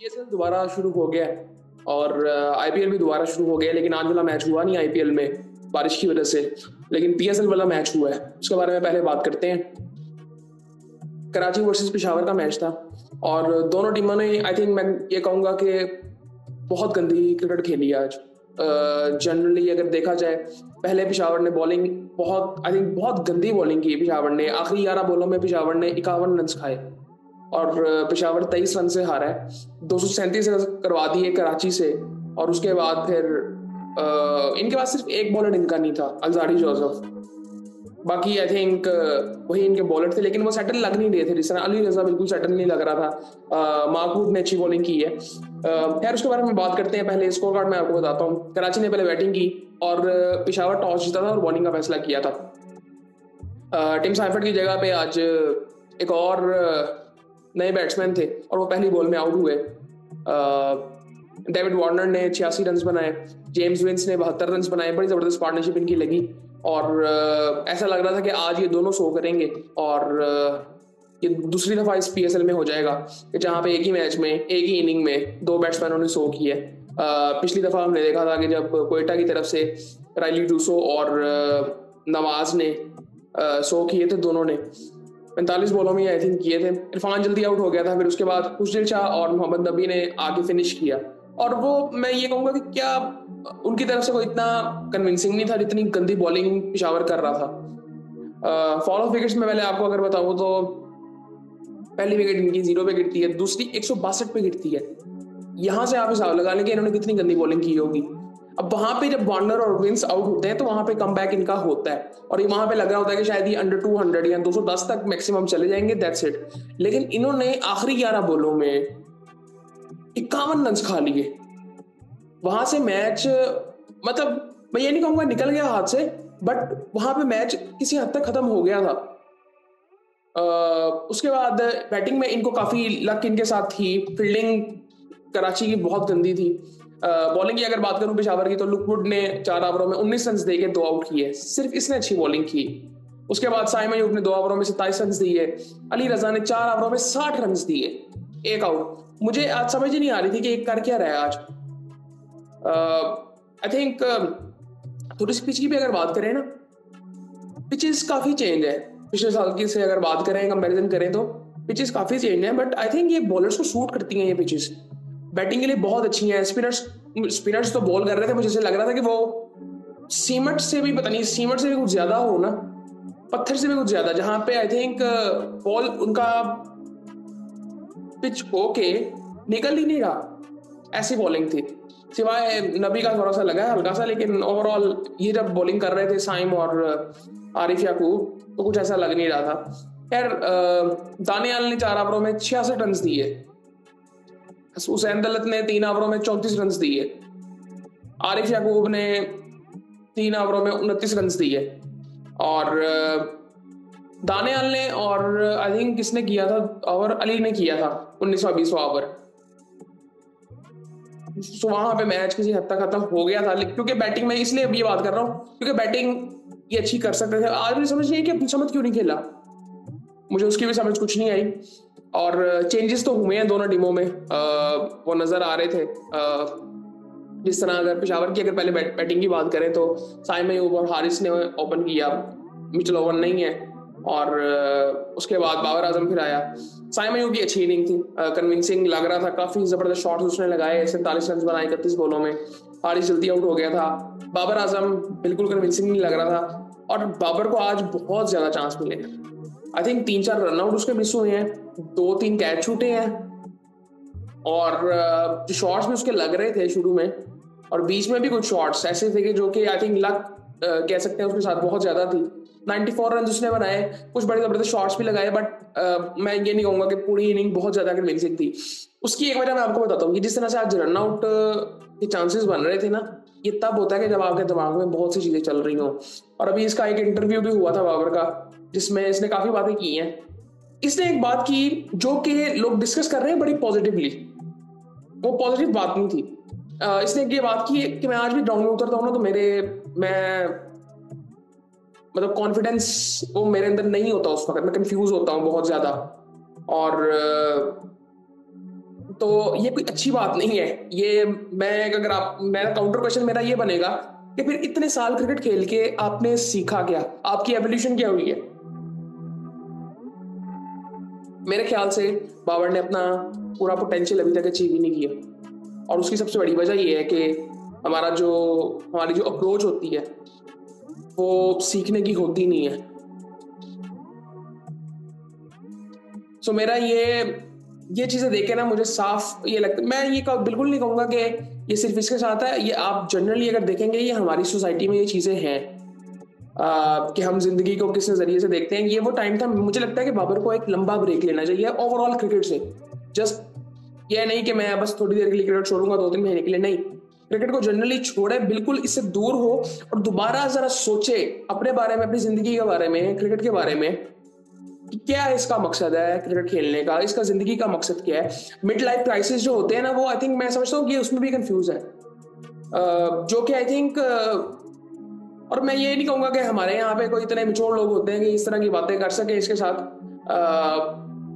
PSL दोबारा शुरू हो गया है और आईपीएल भी दोबारा शुरू हो गया है, लेकिन आज वाला मैच हुआ नहीं आईपीएल में बारिश की वजह से। लेकिन पीएसएल वाला मैच हुआ है, उसके बारे में पहले बात करते हैं। कराची वर्सेस पेशावर का मैच था और दोनों टीमों ने आई थिंक मैं ये कहूँगा कि बहुत गंदी क्रिकेट खेली है आज। जनरली अगर देखा जाए, पहले पेशावर ने बॉलिंग बहुत आई थिंक बहुत गंदी बॉलिंग की। पेशावर ने आखिरी 11 बॉलों में पेशावर ने 51 रन खाए और पेशावर 23 रन से हारा है। 237 रन करवा दिए कराची से और उसके बाद फिर इनके पास सिर्फ एक बॉलर इनका नहीं था, अल्जारी जोसेफ। बाकी आई थिंक वही इनके बॉलर थे, लेकिन वो सेटल लग नहीं रहे थे। जिस तरह अली रजा बिल्कुल सेटल नहीं लग रहा था। माकूब ने अच्छी बॉलिंग की है। खैर उसके बारे में बात करते हैं। पहले स्कोर कार्ड मैं आपको बताता हूँ। कराची ने पहले बैटिंग की और पेशावर टॉस जीता था और बॉलिंग का फैसला किया था। टिम साइफर्ड की जगह पे आज एक और नए बैट्समैन थे और वो पहली बॉल में आउट हुए। डेविड वार्नर ने 86 रन बनाए, जेम्स विंस ने 72 रन बनाए। बड़ी जबरदस्त पार्टनरशिप इनकी लगी और ऐसा लग रहा था कि आज ये दोनों शो करेंगे और ये दूसरी दफा इस पीएसएल में हो जाएगा कि जहां पे एक ही मैच में एक ही इनिंग में दो बैट्समैनों ने शो किए। पिछली दफा हमने देखा था कि जब कोयटा की तरफ से राइली डूसो और नवाज ने शो किए थे, दोनों ने 45 बॉलों में आई थिंक किए थे। इरफान जल्दी आउट हो गया था, फिर उसके बाद खुशदिल शाह और मोहम्मद नबी ने आगे फिनिश किया और वो मैं ये कहूँगा कि क्या उनकी तरफ से कोई इतना कन्विंसिंग नहीं था जितनी गंदी बॉलिंग पेशावर कर रहा था। फॉल ऑफ विकेट्स में पहले आपको अगर बताऊँ तो पहली विकेट इनकी 0 पे गिरती है, दूसरी 162 पे गिरती है। यहां से आप हिसाब लगा लें कि इन्होंने कितनी गंदी बॉलिंग की होगी। अब वहां पे जब वार्नर और विंस आउट होते हैं तो वहां पे कमबैक इनका होता है और ये वहां पे लग रहा होता है कि शायद ये अंडर 200 या 210 तक मैक्सिमम चले जाएंगे, दैट्स इट। लेकिन इन्होंने आखिरी 11 बॉलों में 51 रन खा लिए। वहां से मैच मतलब मैं ये नहीं कहूंगा निकल गया हाथ से, बट वहां पे मैच किसी हद तक खत्म हो गया था। उसके बाद बैटिंग में इनको काफी लक इनके साथ थी। फील्डिंग कराची की बहुत गंदी थी। बॉलिंग की अगर बात करूं पेशावर की, तो लुकवुड ने 4 ओवरों में 19 रन देके 2 आउट किए, सिर्फ इसने अच्छी बॉलिंग की। उसके बाद साइम अयूब ने 2 ओवरों में 27 रन दिए। अली रजा ने 4 ओवरों में 60 रन दिए, 1 आउट। मुझे आज समझ ही नहीं आ रही थी कि एक कर क्या रहा है आज। आई थिंक थोड़ी सी पिच की भी अगर बात करें ना, पिचेस काफी चेंज है पिछले साल की से। अगर बात करें, कंपैरिजन करें तो पिचेस काफी चेंज है, बट आई थिंक ये बॉलर्स को सूट करती हैं ये पिचेस। बैटिंग के लिए बहुत अच्छी हैं। स्पिनर्स तो बॉल कर रहे थे, मुझे ऐसे लग रहा था कि वो सीमेंट से भी पता नहीं, सीमेंट से भी कुछ ज्यादा हो ना, पत्थर से भी कुछ ज्यादा, जहां पे आई थिंक बॉल उनका पिच होके निकल ही नहीं रहा, ऐसी बॉलिंग थी। सिवाय नबी का थोड़ा सा लगा हल्का सा, लेकिन ओवरऑल ये जब बॉलिंग कर रहे थे साइम और आरिफ याकूब तो कुछ ऐसा लग नहीं रहा था। खैर दानियाल ने 4 ओवरों में 66 रन दिए। हुसैन दलत ने 3 ओवरों में 34 रन दिए। आरिफ याकूब ने 3 ओवरों में 29 रन दिए और दानियाल ने और आई थिंक किसने किया था और अली ने किया था 19वां 20वां ओवर। तो वहां पे मैच किसी हद तक खत्म हो गया था, क्योंकि बैटिंग में इसलिए ये बात कर रहा हूँ क्योंकि बैटिंग ये अच्छी कर सकते थे। आज भी समझ नहीं आई कि अपनी समझ क्यों नहीं खेला, मुझे उसकी भी समझ कुछ नहीं आई। और चेंजेस तो हुए हैं दोनों टीमों में, वो नजर आ रहे थे। जिस तरह अगर पेशावर की अगर पहले बैटिंग की बात करें तो साइम अयूब और हारिस ने ओपन किया, मिचेल ओवन नहीं है और उसके बाद बाबर आजम फिर आया। साइम अयूब की अच्छी इनिंग थी, कन्विंसिंग लग रहा था, काफी जबरदस्त शॉट्स उसने लगाए, 47 रन बनाए 31 बॉलों में। हारिस जल्दी आउट हो गया था। बाबर आजम बिल्कुल कन्विंसिंग नहीं लग रहा था और बाबर को आज बहुत ज्यादा चांस मिले। आई थिंक 3-4 रनआउट उसके मिस हुए हैं, 2-3 कैच छूटे हैं और जो शॉट्स भी उसके लग रहे थे शुरू में और बीच में भी कुछ शॉट्स ऐसे थे कि जो कि आई थिंक लक कह सकते हैं उसके साथ बहुत ज्यादा थी। 94 रन उसने बनाए, कुछ बड़े जबरदस्त शॉट्स भी लगाए, बट मैं ये नहीं कहूंगा कि पूरी इनिंग बहुत ज्यादा कन्विंसिंग थी। उसकी एक वजह मैं आपको बताता हूँ कि जिस तरह से आज रनआउट के चांसेस बन रहे थे ना, ये तब होता है कि जब आपके दिमाग में बहुत सी चीजें चल रही हों। और अभी इसका एक इंटरव्यू भी हुआ था बाबर का, जिसमें इसने काफी बातें की हैं। इसने एक बात की जो कि लोग डिस्कस कर रहे हैं बड़ी पॉजिटिवली, वो पॉजिटिव बात नहीं थी। इसने ये बात की कि मैं आज भी ग्राउंड में उतरता हूँ ना तो मैं मतलब कॉन्फिडेंस वो मेरे अंदर नहीं होता, उस वक्त मैं कंफ्यूज होता हूँ बहुत ज्यादा। और तो ये कोई अच्छी बात नहीं है। ये मैं अगर आप मेरा काउंटर क्वेश्चन मेरा ये बनेगा कि फिर इतने साल क्रिकेट खेल के आपने सीखा क्या, आपकी एवोल्यूशन क्या हुई है? मेरे ख्याल से बाबर ने अपना पूरा पोटेंशियल अभी तक अचीव ही नहीं किया, और उसकी सबसे बड़ी वजह ये है कि हमारी जो अप्रोच होती है वो सीखने की होती नहीं है। सो मेरा ये चीजें देख के ना मुझे साफ ये लगता है, मैं ये बिल्कुल नहीं कहूंगा कि ये सिर्फ इसके साथ है, ये आप जनरली अगर देखेंगे ये हमारी सोसाइटी में ये चीजें हैं कि हम जिंदगी को किस नजरिए से देखते हैं। ये वो टाइम था, मुझे लगता है कि बाबर को एक लंबा ब्रेक लेना चाहिए ओवरऑल क्रिकेट से। जस्ट ये नहीं कि मैं बस थोड़ी देर के लिए क्रिकेट छोड़ूंगा 2-3 महीने के लिए, नहीं, क्रिकेट को जनरली छोड़े, बिल्कुल इससे दूर हो और दोबारा जरा सोचे अपने बारे में, अपनी जिंदगी के बारे में, क्रिकेट के बारे में कि क्या इसका मकसद है क्रिकेट खेलने का, इसका जिंदगी का मकसद क्या है। मिड लाइफ क्राइसिस जो होते हैं ना, वो आई थिंक मैं समझता हूँ कि उसमें भी कंफ्यूज है, जो कि आई थिंक, और मैं ये नहीं कहूंगा कि हमारे यहाँ पे कोई इतने मिचोड़ लोग होते हैं कि इस तरह की बातें कर सके इसके साथ,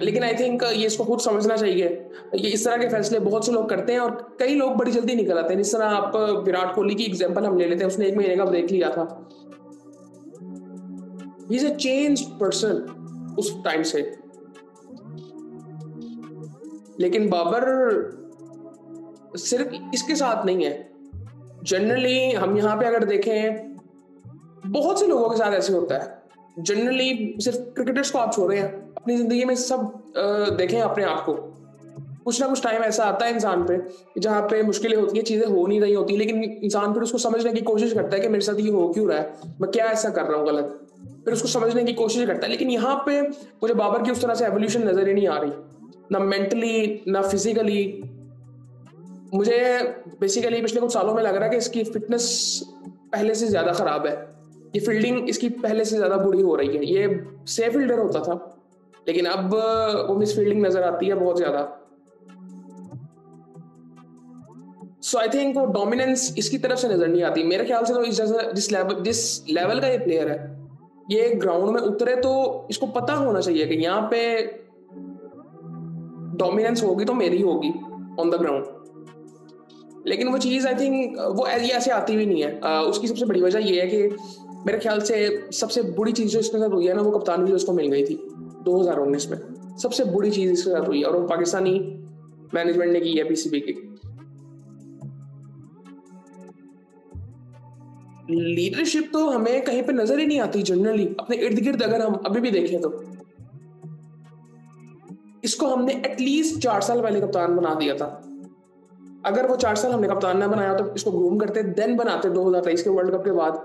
लेकिन आई थिंक ये इसको खुद समझना चाहिए। ये इस तरह के फैसले बहुत से लोग करते हैं और कई लोग बड़ी जल्दी निकल आते हैं। जिस तरह आप विराट कोहली की एग्जांपल हम ले लेते हैं, उसने 1 महीने का ब्रेक लिया था, he is a change person उस टाइम से। लेकिन बाबर सिर्फ इसके साथ नहीं है, जनरली हम यहाँ पे अगर देखें बहुत से लोगों के साथ ऐसे होता है। जनरली सिर्फ क्रिकेटर्स को आप छोड़ रहे हैं, अपनी जिंदगी में सब देखें अपने आप को, कुछ ना कुछ टाइम ऐसा आता है इंसान पे जहाँ पे मुश्किलें होती है, चीजें हो नहीं रही होती, लेकिन इंसान फिर उसको समझने की कोशिश करता है कि मेरे साथ ये हो क्यों रहा है, मैं क्या ऐसा कर रहा हूँ गलत, फिर उसको समझने की कोशिश करता है। लेकिन यहाँ पे मुझे बाबर की उस तरह से एवोल्यूशन नजर ही नहीं आ रही, ना मेंटली ना फिजिकली। मुझे बेसिकली पिछले कुछ सालों में लग रहा है कि इसकी फिटनेस पहले से ज्यादा खराब है, ये फील्डिंग इसकी पहले से ज्यादा बुरी हो रही है। ये सेफ फील्डर होता था, लेकिन अब वो मिस फील्डिंग नजर आती है बहुत ज्यादा। सो आई थिंक वो डोमिनेंस इसकी तरफ से नजर नहीं आती मेरे ख्याल से। तो जिस लेवल का ये प्लेयर है, ये ग्राउंड में उतरे तो इसको पता होना चाहिए कि यहाँ पे डोमिनेंस होगी तो मेरी होगी ऑन द ग्राउंड, लेकिन वो चीज आई थिंक वो ऐसे आती भी नहीं है। उसकी सबसे बड़ी वजह ये है कि मेरे ख्याल से सबसे बुरी चीज जो इसके साथ हुई है ना, वो कप्तानी जो उसको मिल गई थी 2019 में, सबसे बुरी चीज इसके साथ हुई है, और वो पाकिस्तानी मैनेजमेंट ने की है, पीसीबी की। लीडरशिप तो हमें कहीं पे नजर ही नहीं आती जनरली अपने इर्द गिर्द, अगर हम अभी भी देखें तो। इसको हमने एटलीस्ट 4 साल पहले कप्तान बना दिया था। अगर वो 4 साल हमने कप्तान ना बनाया तो इसको ग्रूम करते, देन बनाते 2023 के वर्ल्ड कप के बाद,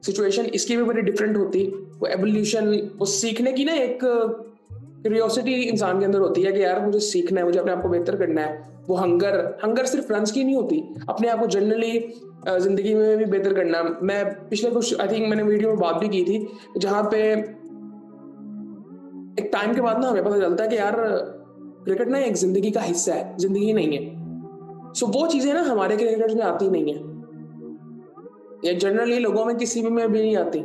सिचुएशन इसकी भी बड़ी डिफरेंट होती। वो एवोल्यूशन, वो सीखने की ना एक क्यूरियोसिटी इंसान के अंदर होती है कि यार मुझे सीखना है, मुझे अपने आप को बेहतर करना है। वो हंगर सिर्फ रन्स की नहीं होती, अपने आप को जनरली जिंदगी में भी बेहतर करना। मैं पिछले कुछ आई थिंक मैंने वीडियो में बात भी की थी, जहां पे एक टाइम के बाद ना हमें पता चलता है कि यार क्रिकेट ना एक जिंदगी का हिस्सा है, जिंदगी नहीं है। सो वो चीजें ना हमारे क्रिकेटर्स में आती नहीं है, या जनरली लोगों में किसी भी में भी नहीं आती।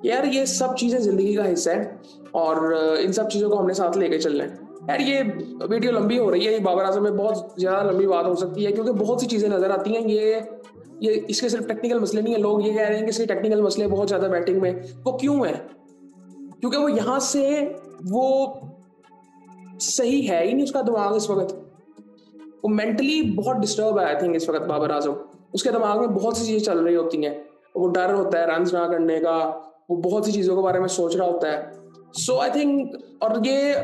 यार ये सब चीजें जिंदगी का हिस्सा है और इन सब चीजों को हमने साथ लेके चलना है। यार ये वीडियो लंबी हो रही है, ये बाबर आजम में बहुत ज्यादा लंबी बात हो सकती है, क्योंकि बहुत सी चीजें नजर आती हैं। ये इसके सिर्फ टेक्निकल मसले नहीं है। लोग ये कह रहे हैं कि इसके टेक्निकल मसले बहुत ज्यादा बैटिंग में, वो क्यों है? क्योंकि वो यहाँ से वो सही है ही नहीं उसका दिमाग इस वक्त, वो मेंटली बहुत डिस्टर्ब है आई थिंक इस वक्त बाबर आजम। उसके दिमाग में बहुत सी चीजें चल रही होती हैं, वो डर होता है रन ना करने का, वो बहुत सी चीजों के बारे में सोच रहा होता है। सो आई थिंक, और ये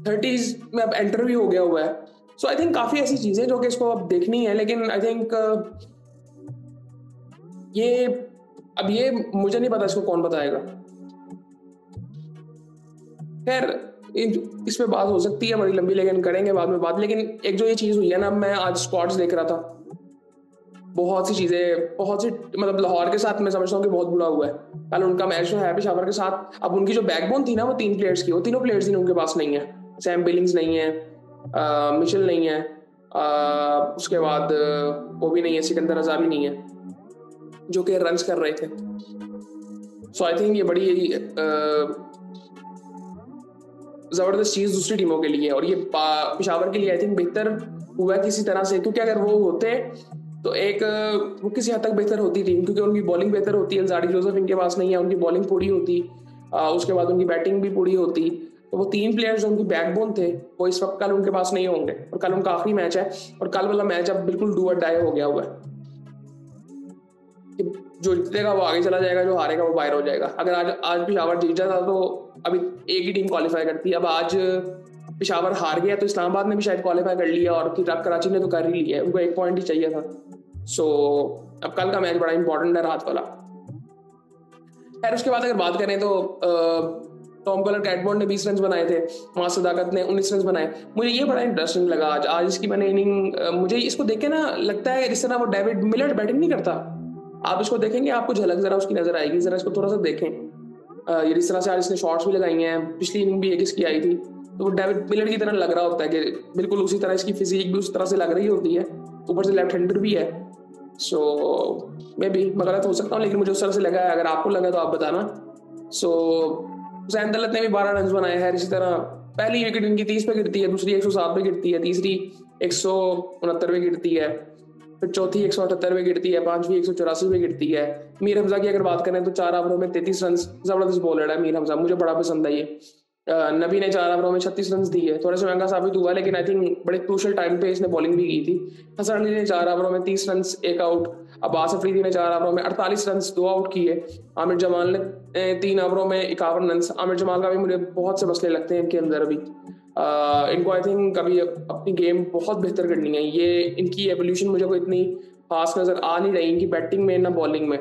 30s में अब एंटर भी हो गया हुआ है। सो आई थिंक काफी ऐसी चीजें जो कि इसको अब देखनी है, लेकिन आई थिंक ये मुझे नहीं पता इसको कौन बताएगा। खैर इस पे बात हो सकती है बड़ी लंबी, लेकिन करेंगे बाद में बात। लेकिन एक जो ये चीज हुई है ना, मैं आज स्क्वाड्स देख रहा था, बहुत सी चीजें, बहुत सी, मतलब लाहौर के साथ मैं समझता हूँ कि बहुत बुरा हुआ है। कल उनका मैच जो है पेशावर के साथ, अब उनकी जो बैकबोन थी ना वो 3 प्लेयर्स की, वो तीनों प्लेयर्स ही उनके पास नहीं है। सैम बिलिंग्स नहीं है, मिचेल नहीं है, उसके बाद वो भी नहीं है, सिकंदर रजा भी नहीं है, जो कि रन्स कर रहे थे। सो आई थिंक ये बड़ी जबरदस्त चीज दूसरी टीमों के लिए, और ये पेशावर के लिए आई थिंक बेहतर हुआ किसी तरह से, क्योंकि अगर वो होते तो एक वो किसी हद तक बेहतर होती टीम, क्योंकि उनकी बॉलिंग बेहतर होती है। ज़ाडी जोसेफ इनके पास नहीं है, उनकी बॉलिंग पूरी होती, उसके बाद उनकी बैटिंग भी पूरी होती। तो वो 3 प्लेयर्स जो उनकी बैकबोन थे, वो इस वक्त कल उनके पास नहीं होंगे, और कल उनका आखिरी मैच है, और कल वाला मैच अब बिल्कुल डू और डाई हो गया हुआ है कि जो जीतेगा वो आगे चला जाएगा, जो हारेगा वो बाहर हो जाएगा। अगर आज आज पेशावर जीत जाता तो अभी एक ही टीम क्वालिफाई करती है। अब आज पेशावर हार गया तो इस्लामाबाद ने भी शायद क्वालिफाई कर लिया, और कराची ने तो कर ही लिया है, उनको 1 पॉइंट ही चाहिए था। सो अब कल का मैच बड़ा इंपॉर्टेंट है, रात वाला। खैर उसके बाद अगर बात करें तो टॉम कॉलर कैटबॉर्न ने 20 रन बनाए थे, मास सदाकत ने 19 रन बनाए। मुझे ये बड़ा इंटरेस्टिंग लगा आज आज इसकी मैंने इनिंग, मुझे इसको देख के ना लगता है जिस तरह वो डेविड मिलर बैटिंग नहीं करता। आप इसको देखेंगे आपको झलक जरा उसकी नजर आएगी, जरा इसको थोड़ा सा देखें। ये जिस तरह से आज इसने शॉट्स भी लगाई हैं, पिछली इनिंग भी एक इसकी आई थी, तो वो डेविड मिलर की तरह लग रहा होता है कि बिल्कुल उसी तरह इसकी फिजिक भी उस तरह से लग रही होती है, ऊपर से लेफ्ट हैंडर भी है। सो मैं भी मैं गलत हो सकता हूँ, लेकिन मुझे उस तरह से लगा है। अगर आपको लगा तो आप बताना। सो हुसैन दौलत ने भी 12 रन बनाए हैं। इसी तरह पहली विकेट इनकी 30 पे गिरती है, दूसरी 107 पे गिरती है, तीसरी 169 पे गिरती है, फिर चौथी 178 पे गिरती है, पांचवी 184 पे गिरती है। मीर हमजा की अगर बात करें तो 4 ओवरों में 33 रन, जबरदस्त बॉलर है मीर हमजा, मुझे बड़ा पसंद है ये। नबी ने 4 ओवरों में 36 रन दिए, थोड़ा सा महंगा साबित हुआ, लेकिन आई थिंक बड़े क्रूशल टाइम पे इसने बॉलिंग भी की थी। हसन अली ने 4 ओवरों में 30 रन, 1 आउट। अब्बास अफरीदी ने 4 ओवरों में 48 रन, 2 आउट किए। आमिर जमाल ने 3 ओवरों में 51 रन। आमिर जमाल का भी मुझे बहुत से मसले लगते हैं इनके अंदर अभी। इनको आई थिंक अभी अपनी गेम बहुत बेहतर करनी है। ये इनकी एवोल्यूशन मुझे कोई इतनी खास नजर आ नहीं रही, इनकी बैटिंग में ना बॉलिंग में।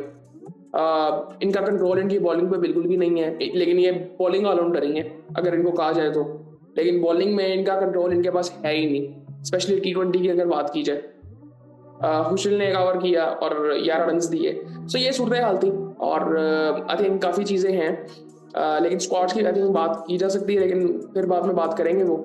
इनका कंट्रोल इनकी बॉलिंग पे बिल्कुल भी नहीं है, लेकिन ये बॉलिंग ऑलराउंडर ही है अगर इनको कहा जाए तो। लेकिन बॉलिंग में इनका कंट्रोल इनके पास है ही नहीं, स्पेशली T20 की अगर बात की जाए। हुशिल ने 1 ओवर किया और 11 रन दिए। सो ये सूरत हाल थी, और आई थिंक काफ़ी चीज़ें हैं, लेकिन स्क्वाड्स की आई थिंक बात की जा सकती है, लेकिन फिर बाद में बात करेंगे वो।